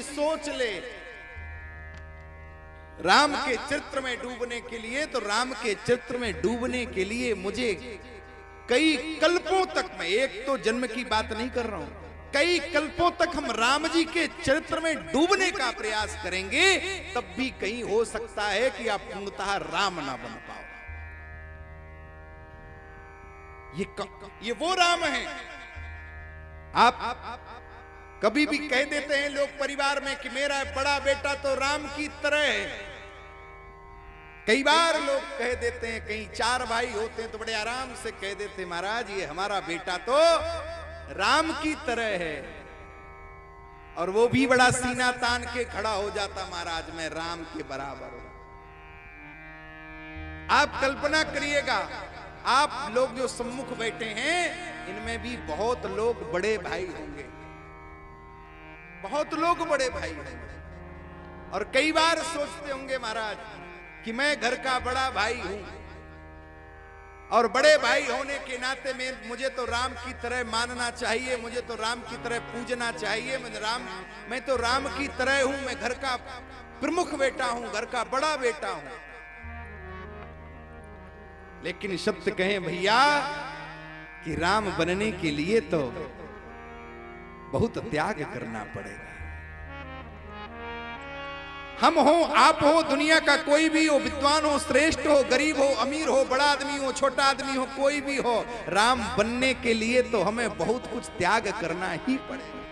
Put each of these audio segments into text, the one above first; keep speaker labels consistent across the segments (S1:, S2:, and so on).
S1: सोच ले राम के चरित्र में डूबने के लिए, तो राम के चरित्र में डूबने के लिए मुझे कई कल्पों तक, मैं एक तो जन्म की बात नहीं कर रहा हूं, कई कल्पों तक हम राम जी के चरित्र में डूबने का प्रयास करेंगे, तब भी कहीं हो सकता है कि आप पूर्णतः राम ना बन पाओ। ये वो राम है। आप कभी भी कह देते हैं लोग परिवार में कि मेरा बड़ा बेटा तो राम की तरह है। कई बार लोग कह देते हैं, कहीं 4 भाई होते हैं तो बड़े आराम से कह देते हैं, महाराज ये हमारा बेटा तो राम की तरह है। और वो भी बड़ा सीना तान के खड़ा हो जाता, महाराज मैं राम के बराबर हूं। आप कल्पना करिएगा, आप लोग जो सम्मुख बैठे हैं इनमें भी बहुत लोग बड़े भाई होंगे, बहुत लोग बड़े भाई होंगे। और कई बार सोचते होंगे महाराज कि मैं घर का बड़ा भाई हूं और बड़े भाई होने के नाते में मुझे तो राम की तरह मानना चाहिए, मुझे तो राम की तरह पूजना चाहिए, मैं तो राम की तरह हूं, मैं घर का प्रमुख बेटा हूं, घर का बड़ा बेटा हूं। लेकिन सत्य कहें भैया कि राम बनने के लिए तो बहुत त्याग करना पड़ेगा। हम हो, आप हो, दुनिया का कोई भी हो, विद्वान हो, श्रेष्ठ हो, गरीब हो, अमीर हो, बड़ा आदमी हो, छोटा आदमी हो, कोई भी हो, राम बनने के लिए तो हमें बहुत कुछ त्याग करना ही पड़ेगा।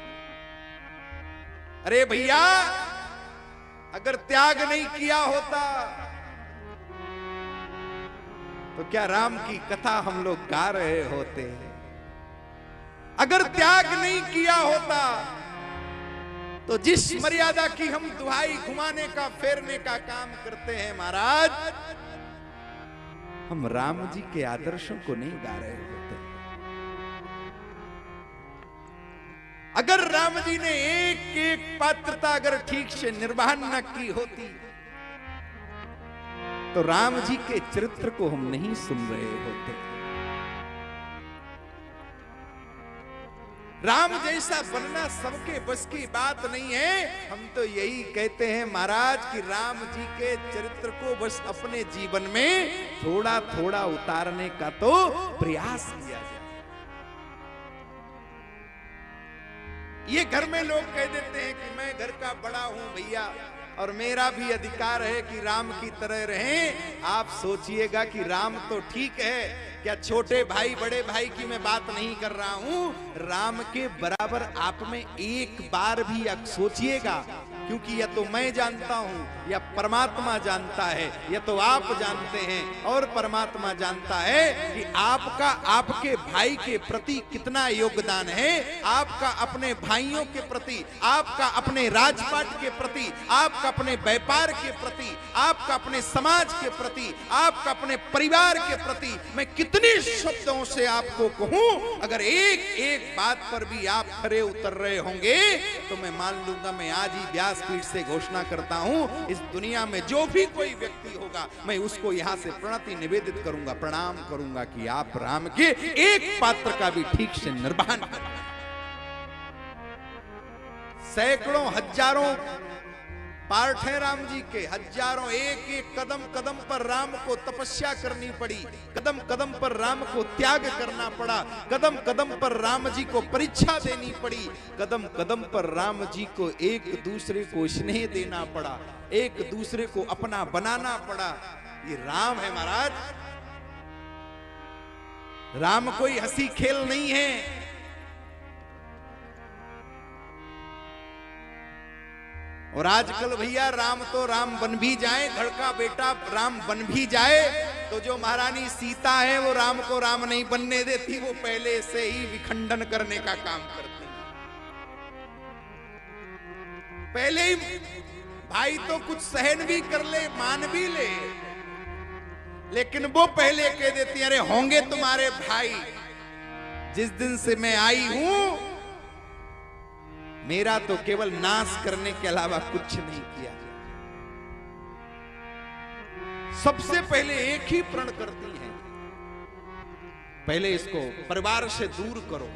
S1: अरे भैया अगर त्याग नहीं किया होता तो क्या राम की कथा हम लोग गा रहे होते? अगर त्याग नहीं किया होता तो जिस मर्यादा की हम दुहाई घुमाने का, फेरने का काम करते हैं महाराज, हम राम जी के आदर्शों को नहीं गा रहे होते। अगर राम जी ने एक एक पात्रता अगर ठीक से निर्वहन न की होती तो राम जी के चरित्र को हम नहीं सुन रहे होते। राम जैसा बनना सबके बस की बात नहीं है। हम तो यही कहते हैं महाराज कि राम जी के चरित्र को बस अपने जीवन में थोड़ा थोड़ा उतारने का तो प्रयास किया जाए। ये घर में लोग कह देते हैं कि मैं घर का बड़ा हूं भैया और मेरा भी अधिकार है कि राम की तरह रहें। आप सोचिएगा कि राम तो ठीक है, क्या छोटे भाई बड़े भाई की मैं बात नहीं कर रहा हूं, राम के बराबर आप में एक बार भी सोचिएगा, क्योंकि या तो मैं जानता हूं या परमात्मा जानता है, या तो आप जानते हैं और परमात्मा जानता है कि आपका आपके भाई के प्रति कितना योगदान है, आपका अपने भाइयों के प्रति, आपका अपने राजपाट के प्रति, आपका अपने व्यापार के प्रति, आपका अपने समाज के प्रति, आपका अपने परिवार के प्रति मैं कितने शब्दों से आपको कहूं, अगर एक एक बात पर भी आप खरे उतर रहे होंगे तो मैं मान लूंगा, मैं आज ही व्यासपीठ से घोषणा करता हूं, इस दुनिया में जो भी कोई व्यक्ति होगा मैं उसको यहां से प्रणति निवेदित करूंगा, प्रणाम करूंगा कि आप राम के एक पात्र का भी ठीक से निर्वहन करें। सैकड़ों हजारों पार्ट है राम जी के, हजारों, एक एक कदम कदम पर राम को तपस्या करनी पड़ी, कदम कदम पर राम को त्याग करना पड़ा, कदम कदम पर राम जी को परीक्षा देनी पड़ी, कदम कदम पर राम जी को एक दूसरे को स्नेह देना पड़ा, एक दूसरे को अपना बनाना पड़ा। ये राम है महाराज। राम कोई हंसी खेल नहीं है। और आजकल भैया राम तो राम बन भी जाए, घर का बेटा राम बन भी जाए तो जो महारानी सीता है वो राम को राम नहीं बनने देती, वो पहले से ही विखंडन करने का काम करती। पहले ही भाई तो कुछ सहन भी कर ले, मान भी ले, लेकिन वो पहले कह देती अरे होंगे तुम्हारे भाई, जिस दिन से मैं आई हूं मेरा तो केवल नाश करने के अलावा कुछ नहीं किया। सबसे पहले एक ही प्रण करती हैं, पहले इसको परिवार से दूर करो,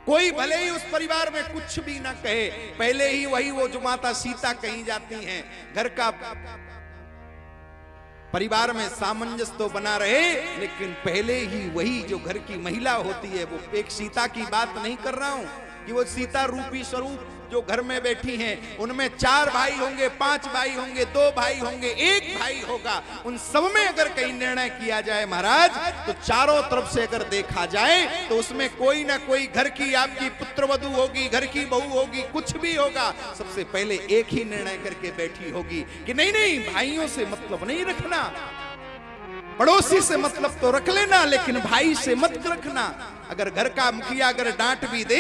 S1: कोई भले ही उस परिवार में कुछ भी ना कहे, पहले ही वही वो जो माता सीता कही जाती हैं, घर का परिवार में सामंजस्य तो बना रहे, लेकिन पहले ही वही जो घर की महिला होती है, वो एक सीता की बात नहीं कर रहा हूं कि वो सीता रूपी स्वरूप जो घर में बैठी हैं, उनमें 4 भाई होंगे, 5 भाई होंगे, 2 भाई होंगे, 1 भाई होगा, उन सब में अगर कहीं निर्णय किया जाए महाराज, तो चारों तरफ से अगर देखा जाए तो उसमें कोई ना कोई घर की आपकी पुत्रवधू होगी, घर की बहू होगी, कुछ भी होगा, सबसे पहले एक ही निर्णय करके बैठी होगी कि नहीं नहीं, भाइयों से मतलब नहीं रखना, पड़ोसी से मतलब तो रख लेना, लेकिन भाई से मत रखना। अगर घर का मुखिया अगर डांट भी दे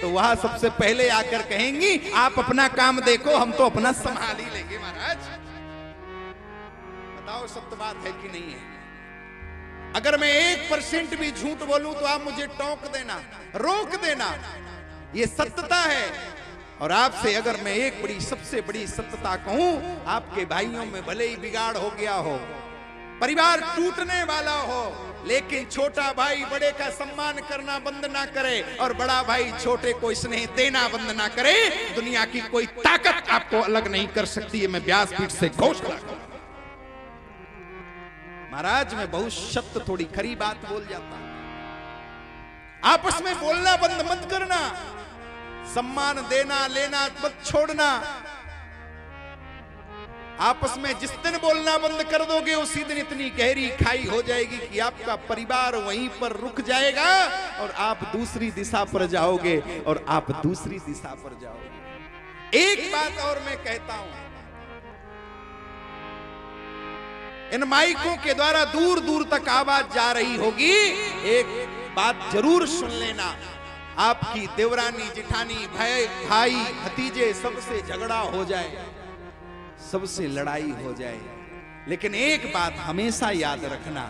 S1: तो वहां सबसे पहले आकर कहेंगी आप अपना काम देखो, हम तो अपना संभाल ही लेंगे। महाराज बताओ सत्य बात है कि नहीं है? अगर मैं 1% भी झूठ बोलूं तो आप मुझे टोक देना, रोक देना, ये सत्यता है। और आपसे अगर मैं एक बड़ी सबसे बड़ी सत्यता कहूं, आपके भाइयों में भले ही बिगाड़ हो गया हो, परिवार टूटने वाला हो, लेकिन छोटा भाई बड़े का सम्मान करना बंद ना करे और बड़ा भाई छोटे को स्नेह देना बंद ना करे, दुनिया की कोई ताकत आपको अलग नहीं कर सकती है। मैं व्यासपीठ से घोषणा करूं। महाराज मैं बहुत सत्य थोड़ी खरी बात बोल जाता हूं। आपस में बोलना बंद मत करना, सम्मान देना लेना मत छोड़ना। आपस में जिस दिन बोलना बंद कर दोगे उसी दिन इतनी गहरी खाई हो जाएगी कि आपका परिवार वहीं पर रुक जाएगा और आप दूसरी दिशा पर जाओगे और आप दूसरी दिशा पर जाओगे। एक बात और मैं कहता हूं, इन माइकों के द्वारा दूर दूर तक आवाज जा रही होगी, एक बात जरूर सुन लेना, आपकी देवरानी जिठानी भाई भतीजे सबसे झगड़ा हो जाए, सबसे लड़ाई हो जाए, लेकिन एक बात हमेशा याद रखना,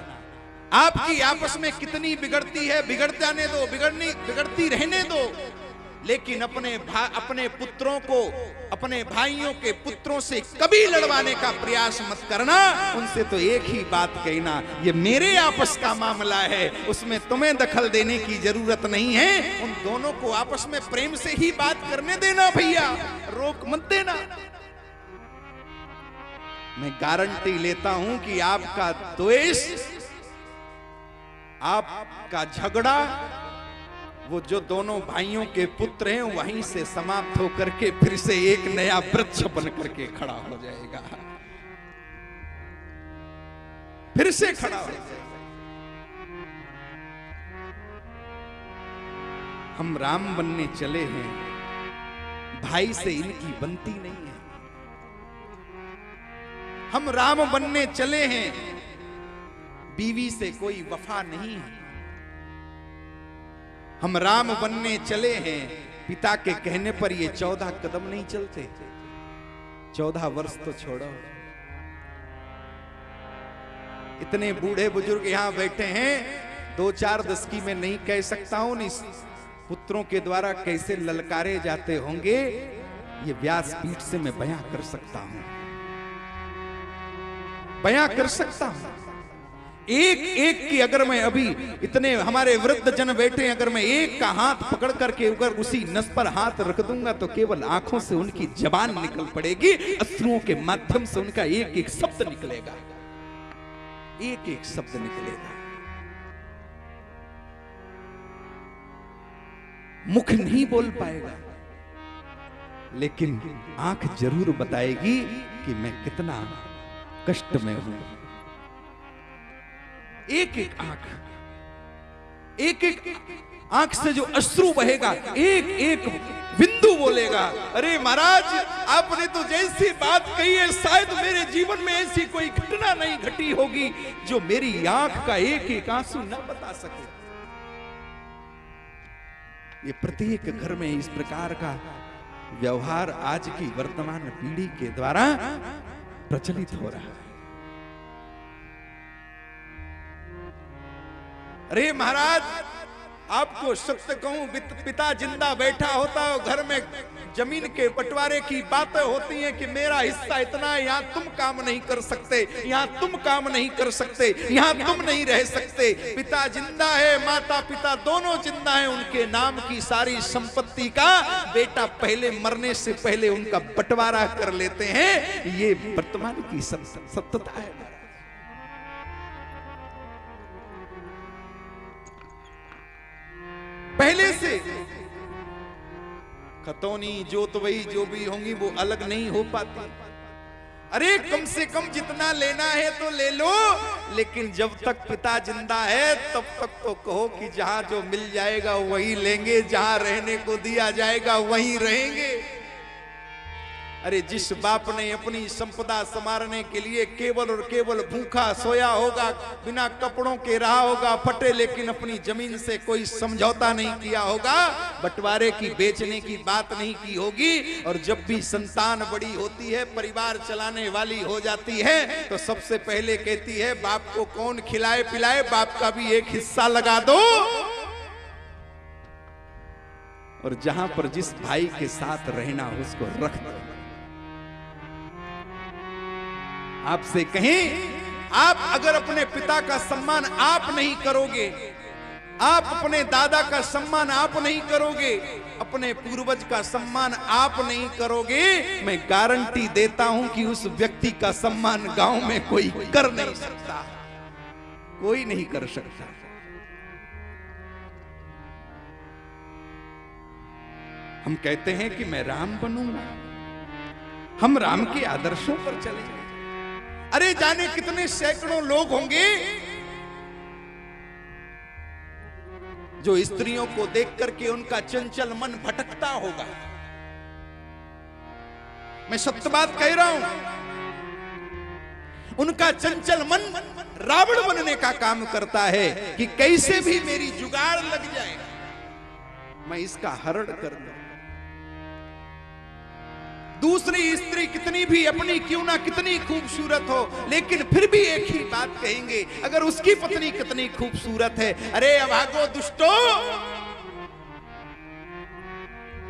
S1: आपकी आपस में कितनी बिगड़ती है बिगड़ जाने दो, बिगड़ती रहने दो, लेकिन अपने पुत्रों को, अपने भाइयों के पुत्रों से कभी लड़वाने का प्रयास मत करना। उनसे तो एक ही बात कहना, ये मेरे आपस का मामला है, उसमें तुम्हें दखल देने की जरूरत नहीं है। उन दोनों को आपस में प्रेम से ही बात करने देना भैया, रोक मत देना। मैं गारंटी लेता हूं कि आपका द्वेष, आपका झगड़ा, वो जो दोनों भाइयों के पुत्र हैं वहीं से समाप्त होकर के फिर से एक नया वृक्ष बन करके खड़ा हो जाएगा, फिर से खड़ा हो जाएगा। हम राम बनने चले हैं, भाई से इनकी बनती नहीं है। हम राम बनने चले हैं, बीवी से कोई वफा नहीं है। हम राम बनने चले हैं, पिता के कहने पर ये 14 कदम नहीं चलते। 14 वर्ष तो छोड़ो, इतने बूढ़े बुजुर्ग यहां बैठे हैं, 2-4 दशकी में नहीं कह सकता हूं, इस पुत्रों के द्वारा कैसे ललकारे जाते होंगे, ये व्यासपीठ से मैं बयां कर सकता हूं, बयां कर सकता हूं। एक एक की अगर मैं अभी इतने हमारे वृद्ध जन बैठे, अगर मैं एक का हाथ पकड़ करके अगर उसी नस पर हाथ रख दूंगा तो केवल आंखों से उनकी जबान निकल पड़ेगी, अश्रुओं के माध्यम से उनका एक एक शब्द निकलेगा, एक एक शब्द निकलेगा। मुख नहीं बोल पाएगा, लेकिन आंख जरूर बताएगी कि मैं कितना कष्ट में हूं। एक एक आंख से जो अश्रु बहेगा, एक एक बिंदु बोलेगा, अरे महाराज आपने तो जैसी बात कही है, शायद मेरे जीवन में ऐसी कोई घटना नहीं घटी होगी जो मेरी आंख का एक एक आंसू न बता सके। ये प्रत्येक घर में इस प्रकार का व्यवहार आज की वर्तमान पीढ़ी के द्वारा प्रचलित हो रहा है। अरे महाराज आपको सत्य कहूं, पिता जिंदा बैठा होता और घर में जमीन के बंटवारे की बातें होती हैं कि मेरा हिस्सा इतना है, यहाँ तुम काम नहीं कर सकते, यहाँ तुम काम नहीं कर सकते, यहाँ तुम नहीं रह सकते। पिता जिंदा है, माता पिता दोनों जिंदा हैं, उनके नाम की सारी संपत्ति का बेटा पहले मरने से पहले उनका बंटवारा कर लेते हैं। ये वर्तमान की सत्यता है। पहले से खतौनी जोतवई जो भी होंगी वो अलग नहीं हो पाती। अरे कम से कम जितना लेना है तो ले लो, लेकिन जब तक पिता जिंदा है तब तक तो कहो कि जहां जो मिल जाएगा वही लेंगे, जहां रहने को दिया जाएगा वहीं रहेंगे। अरे जिस बाप ने अपनी संपदा संवारने के लिए केवल और केवल भूखा सोया होगा, बिना कपड़ों के रहा होगा फटे, लेकिन अपनी जमीन से कोई समझौता नहीं किया होगा, बंटवारे की बेचने की बात नहीं की होगी, और जब भी संतान बड़ी होती है, परिवार चलाने वाली हो जाती है, तो सबसे पहले कहती है बाप को कौन खिलाए पिलाए, बाप का भी एक हिस्सा लगा दो। और जहां पर जिस भाई के साथ रहना उसको रख दो। आपसे कहें, आप अगर अपने पिता का सम्मान आप नहीं करोगे, आप अपने दादा का सम्मान आप नहीं करोगे, अपने पूर्वज का सम्मान आप नहीं करोगे, मैं गारंटी देता हूं कि उस व्यक्ति का सम्मान गांव में कोई कर नहीं सकता, कोई नहीं कर सकता। हम कहते हैं कि मैं राम बनूंगा, हम राम के आदर्शों पर चलेंगे। अरे जाने कितने सैकड़ों लोग होंगे जो स्त्रियों को देख करके उनका चंचल मन भटकता होगा। मैं सत्य बात कह रहा हूं, उनका चंचल मन रावण बनने का काम करता है कि कैसे भी मेरी जुगाड़ लग जाए, मैं इसका हरण कर दूं। दूसरी स्त्री कितनी भी अपनी क्यों ना कितनी खूबसूरत हो, लेकिन फिर भी एक ही बात कहेंगे, अगर उसकी पत्नी कितनी खूबसूरत है, अरे अभागो दुष्टो,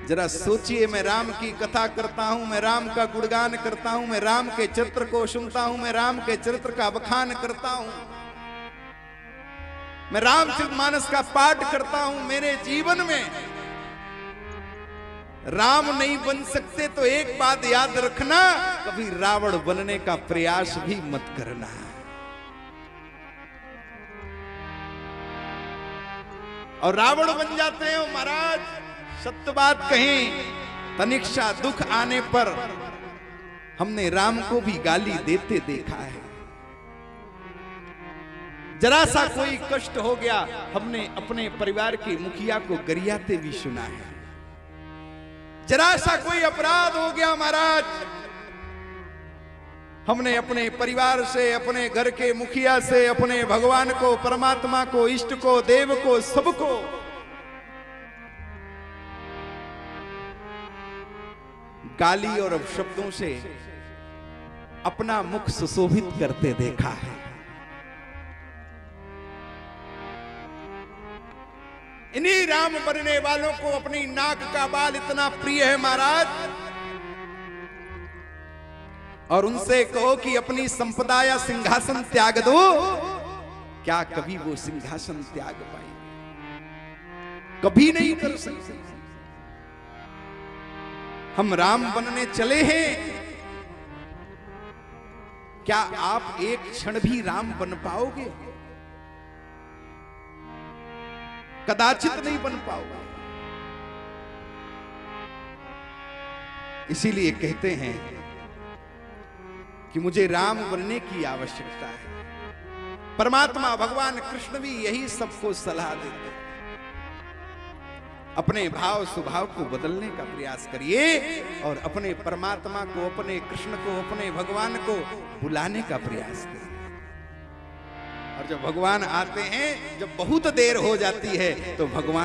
S1: जरा सोचिए, मैं राम की कथा करता हूं, मैं राम का गुणगान करता हूं, मैं राम के चरित्र को सुनता हूं, मैं राम के चरित्र का बखान करता हूं, मैं रामचरितमानस का पाठ करता हूं। मेरे जीवन में राम नहीं बन सकते तो एक बात याद रखना, कभी रावण बनने का प्रयास भी मत करना। और रावण बन जाते हैं महाराज, सत्य बात कहें, तनिक्षा दुख आने पर हमने राम को भी गाली देते देखा है। जरा सा कोई कष्ट हो गया, हमने अपने परिवार के मुखिया को गरियाते भी सुना है। जरा सा कोई अपराध हो गया महाराज, हमने अपने परिवार से, अपने घर के मुखिया से, अपने भगवान को, परमात्मा को, इष्ट को, देव को, सबको गाली और अपशब्दों से अपना मुख सुशोभित करते देखा है। इन्हीं राम बनने वालों को अपनी नाक का बाल इतना प्रिय है महाराज, और उनसे कहो कि अपनी संपदा या सिंहासन त्याग दो, क्या कभी वो सिंहासन त्याग पाएंगे? कभी नहीं कर सकते। हम राम बनने चले हैं, क्या आप एक क्षण भी राम बन पाओगे? कदाचित नहीं बन पाओगे। इसीलिए कहते हैं कि मुझे राम बनने की आवश्यकता है। परमात्मा भगवान कृष्ण भी यही सबको सलाह देते हैं, अपने भाव स्वभाव को बदलने का प्रयास करिए और अपने परमात्मा को, अपने कृष्ण को, अपने भगवान को बुलाने का प्रयास करिए। और जब भगवान आते हैं, जब बहुत देर हो जाती है, तो भगवान